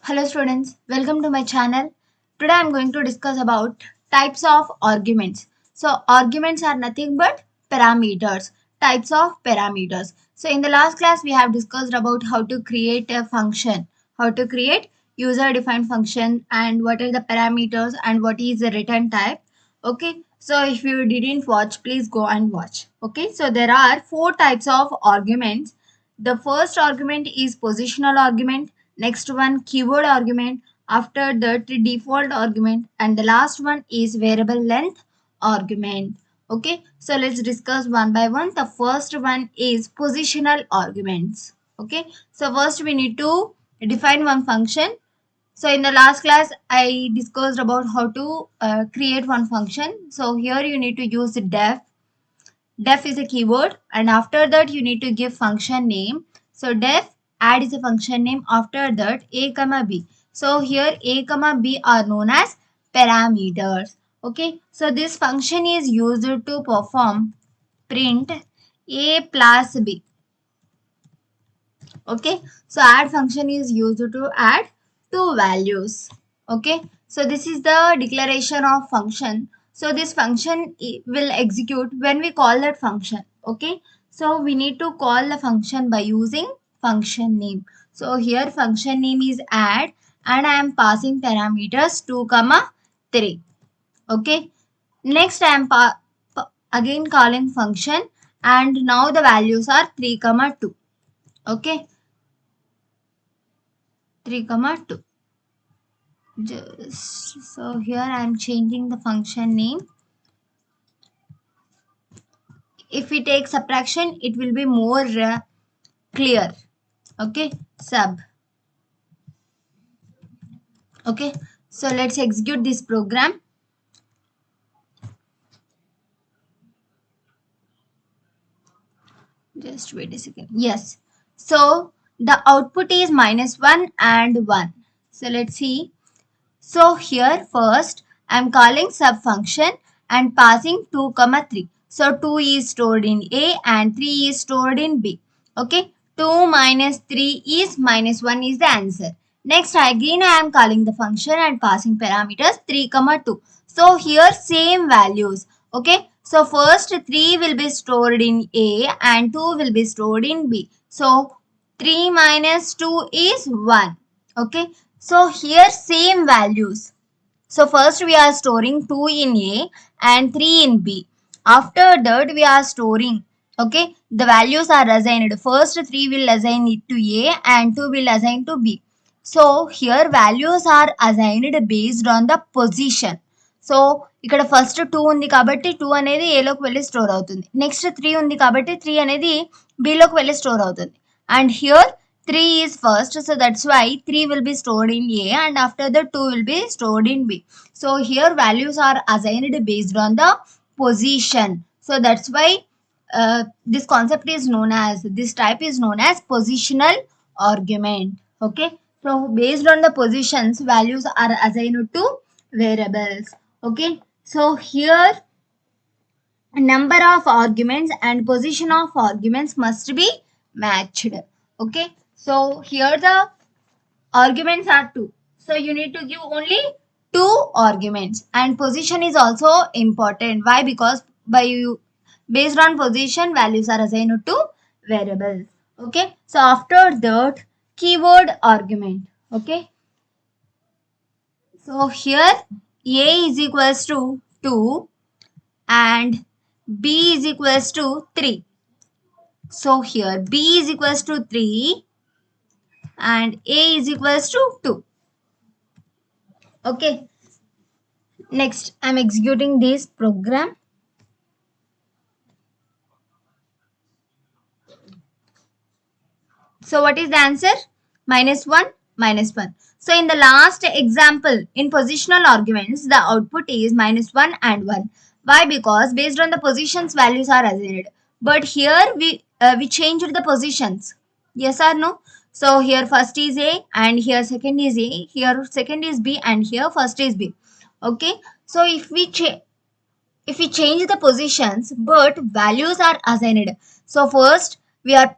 Hello students, welcome to my channel. Today I am going to discuss about types of arguments. So arguments are nothing but parameters, types of parameters. So in the last class we have discussed about how to create a function, how to create user defined function and what are the parameters and what is the return type. Okay, so if you didn't watch, please go and watch. Okay, so there are four types of arguments. The first argument is positional argument, next one keyword argument, after that default argument, and the last one is variable length argument. Okay, so let's discuss one by one. The first one is positional arguments. Okay, so first we need to define one function. So in the last class I discussed about how to create one function. So here you need to use def is a keyword, and after that you need to give function name. So def add is a function name, after that a comma b. So here a comma b are known as parameters. Okay, so this function is used to perform print a plus b. Okay, so add function is used to add two values. Okay, so this is the declaration of function. So this function will execute when we call that function. Okay, so we need to call the function by using function name. So here function name is add and I am passing parameters 2 comma 3. Okay, next I am again calling function and now the values are 3 comma 2. Okay, 3 comma 2. Just so here I am changing the function name. If we take subtraction, it will be more clear. Okay, sub. Okay, so let's execute this program. Just wait a second. Yes, so the output is -1 and 1. So let's see. So here first I am calling sub function and passing 2 comma 3. So 2 is stored in A and 3 is stored in B. Okay, 2 minus 3 is -1 is the answer. Next again I am calling the function and passing parameters 3 comma 2. So here same values. Okay, so first 3 will be stored in A and 2 will be stored in B. So 3 minus 2 is 1. Okay, so here same values. So first we are storing 2 in A and 3 in B. After that we are storing, okay, the values are assigned. First 3 will assign it to A and 2 will assign to B. So here values are assigned based on the position. So ఇక్కడ first 2 ఉంది కాబట్టి 2 అనేది ఏలోకి వెళ్ళి store అవుతుంది. Next 3 ఉంది కాబట్టి 3 అనేది బిలోకి వెళ్ళి స్టోర్ అవుతుంది. And here 3 is first, so that's why 3 will be stored in A and after that 2 will be stored in B. So here values are assigned based on the position. So that's why this concept is known as, this type is known as positional argument. Okay, so based on the positions values are assigned to variables. Okay, so here number of arguments and position of arguments must be matched. Okay, so here the arguments are 2, so you need to give only 2 arguments, and position is also important. Why? Because based on position values are assigned to variables. Okay, so after that keyword argument. Okay, so here A is equals to 2 and B is equals to 3. So here B is equals to 3 and A is equals to 2. Okay, next I am executing this program. So what is the answer? -1, -1. So in the last example, in positional arguments, the output is -1 and 1. Why? Because based on the positions, values are assigned. But here we changed the positions. Yes or no? So here first is A and here second is A, here second is B and here first is B. Okay, so if we change the positions but values are assigned. So first we are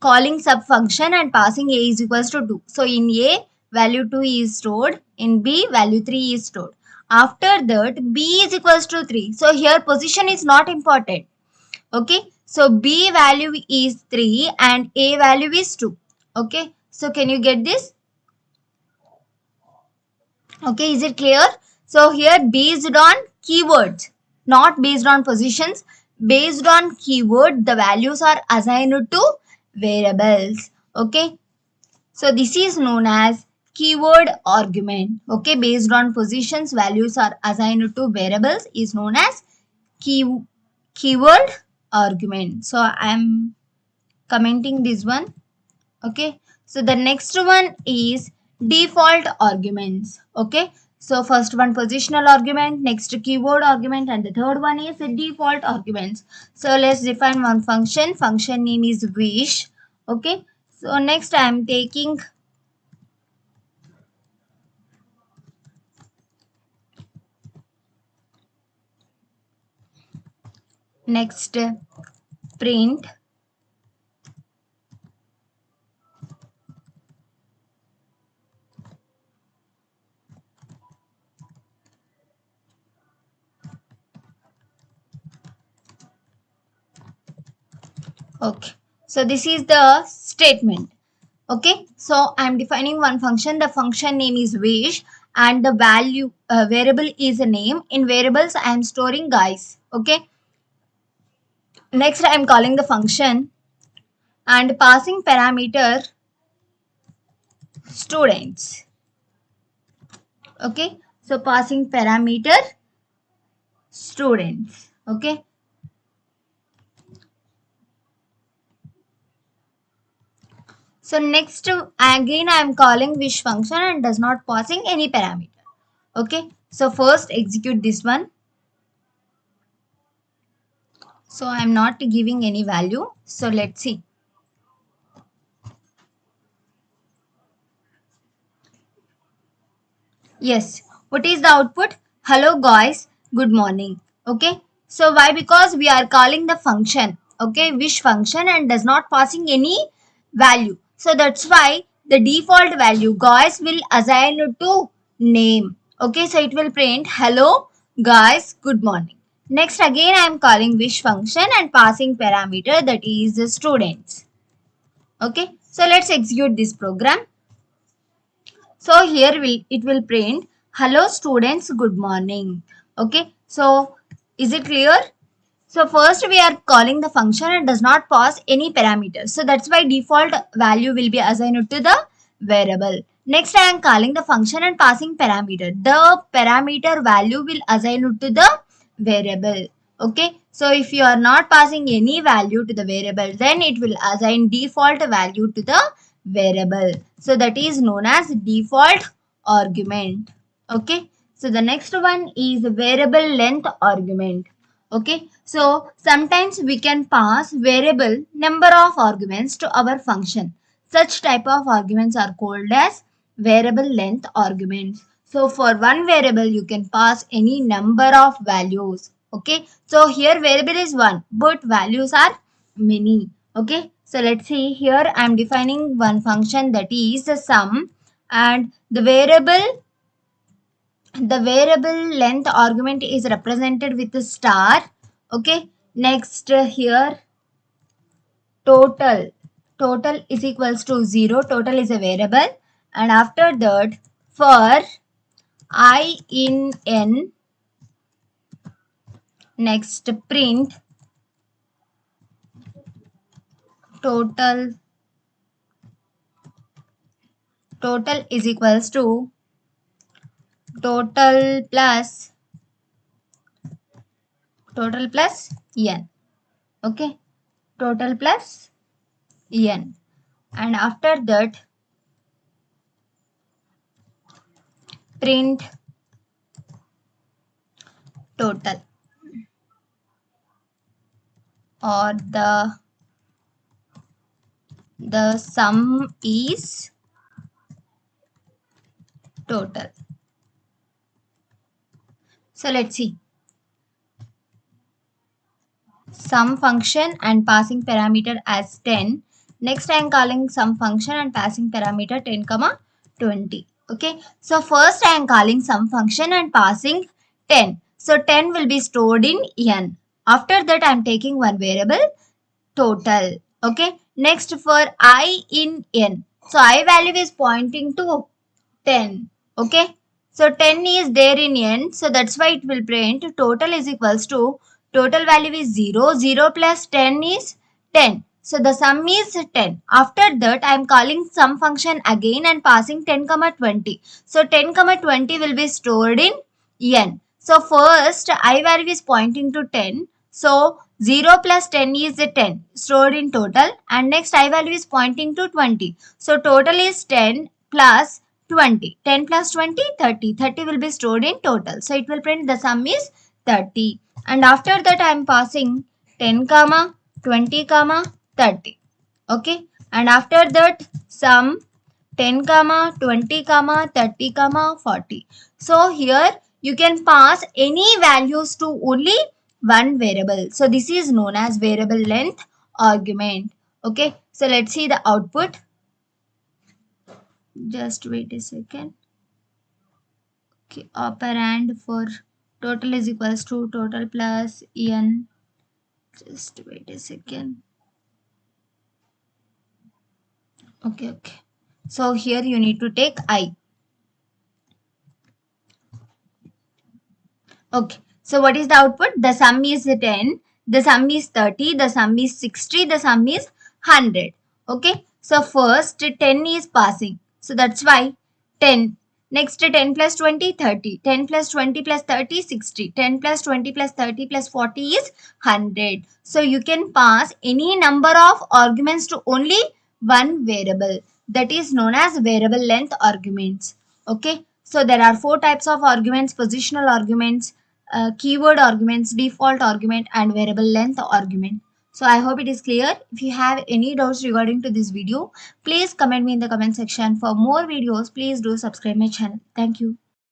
calling sub function and passing A is equals to 2. So in A value 2 is stored. In B, value 3 is stored. After that, B is equals to 3. So here position is not important. Okay. So B value is 3 and A value is 2. Okay. So can you get this? Okay. Is it clear? So here based on keywords, not based on positions. Based on keyword, the values are assigned to variables. Okay. So this is known as keyword argument. Okay. Based on positions, values are assigned to variables is known as keyword argument. So I am commenting this one. Okay. So the next one is default arguments. Okay. So first one positional argument, next keyword argument, and the third one is default arguments. So let's define one function. Function name is wish. Okay. So next I am taking next print okay. So this is the statement. Okay. So I am defining one function. The function name is wish and the value variable is a name. In variables I am storing guys. Okay. Next I am calling the function and passing parameter students. Okay. So passing parameter students. Okay. So next again I am calling wish function and does not passing any parameter. Okay. So first execute this one. So I am not giving any value. So let's see. Yes. What is the output? Hello guys. Good morning. Okay. So why? Because we are calling the function. Okay. Wish function and does not passing any value. So that's why the default value guys will assign to name. Okay. So it will print hello guys. Good morning. Next again I am calling wish function and passing parameter that is the students. Okay. So let's execute this program. So here it will print hello students good morning. Okay. So is it clear? So first we are calling the function and does not pass any parameters. So that's why default value will be assigned to the variable. Next I am calling the function and passing parameter. The parameter value will assign to the variable. Okay. So if you are not passing any value to the variable, then it will assign default value to the variable. So that is known as default argument. Okay. So the next one is variable length argument. Okay. So sometimes we can pass variable number of arguments to our function. Such type of arguments are called as variable length arguments. So for one variable you can pass any number of values. Okay. So here variable is one but values are many. Okay. So let's see here I am defining one function that is the sum and the variable length argument is represented with a star. Okay. Next here total is equals to 0. Total is a variable and after that for I in n, next print total is equals to total plus n. Okay. Total plus n and after that print total or the sum is total. So let's see. Sum function and passing parameter as 10. Next I am calling sum function and passing parameter 10, 20. Okay. So first I am calling sum function and passing 10. So 10 will be stored in n. After that I am taking one variable total. Okay. Next for I in n. So I value is pointing to 10. Okay. So 10 is there in n. So that's why it will print total is equals to total value is 0. 0 plus 10 is 10. So the sum is 10. After that I am calling sum function again and passing 10 comma 20. So 10 comma 20 will be stored in n. So first I value is pointing to 10. So 0 plus 10 is 10 stored in total, and next I value is pointing to 20. So total is 10 plus 20. 10 plus 20, 30. 30 will be stored in total. So it will print the sum is 30. And after that I am passing 10 comma 20 comma 30. Okay. And after that sum 10 comma 20 comma 30 comma 40. So here you can pass any values to only one variable. So this is known as variable length argument. Okay. So let's see the output. Just wait a second. Okay, operand for total is equals to total plus n. Just wait a second. Okay. So here you need to take I. Okay. So what is the output? The sum is 10. The sum is 30. The sum is 60. The sum is 100. Okay. So first 10 is passing. So that's why 10. Next 10 plus 20, 30. 10 plus 20 plus 30, 60. 10 plus 20 plus 30 plus 40 is 100. So you can pass any number of arguments to only one variable. That is known as variable length arguments. Okay. So there are four types of arguments: positional arguments, keyword arguments, default argument, and variable length argument. So I hope it is clear. If you have any doubts regarding to this video, please comment me in the comment section. For more videos, please do subscribe my channel. Thank you.